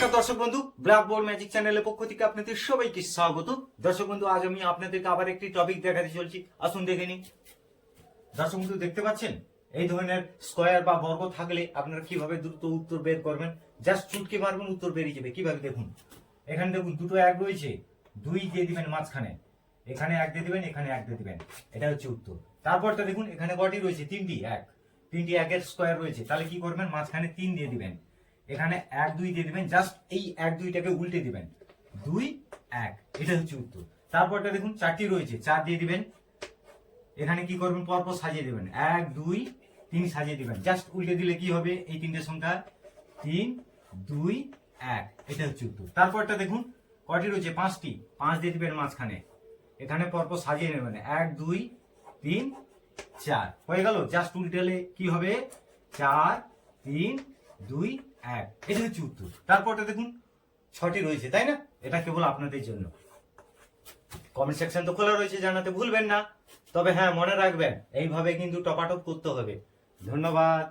নমস্কার দর্শক বন্ধু, ব্ল্যাকবোর্ড ম্যাজিক চ্যানেলের পক্ষ থেকে আপনাদের সবাইকে স্বাগত। দর্শক বন্ধু, আজ আমি আপনাদেরকে আবার একটি টপিক দেখাতে চলছি, আসুন দেখে নিন। দর্শক বন্ধু, দেখতে পাচ্ছেন এই ধরনের স্কয়ার বা বর্গ থাকলে আপনারা কিভাবে দ্রুত উত্তর বের করবেন। জাস্ট চুটকি মারবেন, উত্তর বেরিয়ে যাবে। কিভাবে দেখুন, এখানে দেখুন দুটো এক রয়েছে, 2 দিয়ে দিবেন মাঝখানে, এখানে 1 দিয়ে দিবেন, এখানে 1 দিয়ে দিবেন, এটা হচ্ছে উত্তর। তারপরটা দেখুন এখানে কটি রয়েছে, 3টি, 3টি একের স্কয়ার রয়েছে, তাহলে কি করবেন, মাঝখানে 3 দিয়ে দিবেন, এখানে 1 2 দিয়ে দিবেন, জাস্ট এই 1 2টাকে উল্টে দিবেন, 2 1, এটা হচ্ছে উত্তর। তারপরটা দেখুন 4টি রয়েছে, 4 দিয়ে দিবেন, এখানে কি করবেন, পরপর সাজিয়ে দিবেন, 1 2 3 সাজিয়ে দিবেন, জাস্ট উল্টে দিলে কি হবে, এই তিনটে সংখ্যা 3 2 1, এটা হচ্ছে উত্তর। তারপরটা দেখুন কটি রয়েছে, 5টি, 5 দিয়ে দিবেন মাঝখানে, এখানে পরপর সাজিয়ে নেবেন, 1 2 3 4, হয়ে গেল। জাস্ট উল্টেলে কি হবে, 4 3 2 1, এটা হচ্ছে উত্তর। তারপরটা দেখুন 6টি রয়েছে, তাই না? এটা কেবল আপনাদের জন্য। কমেন্ট সেকশন তো খোলা রয়েছে, জানাতে ভুলবেন না। তবে হ্যাঁ, মনে রাখবেন এইভাবে কিন্তু টপাটপ করতে হবে। ধন্যবাদ।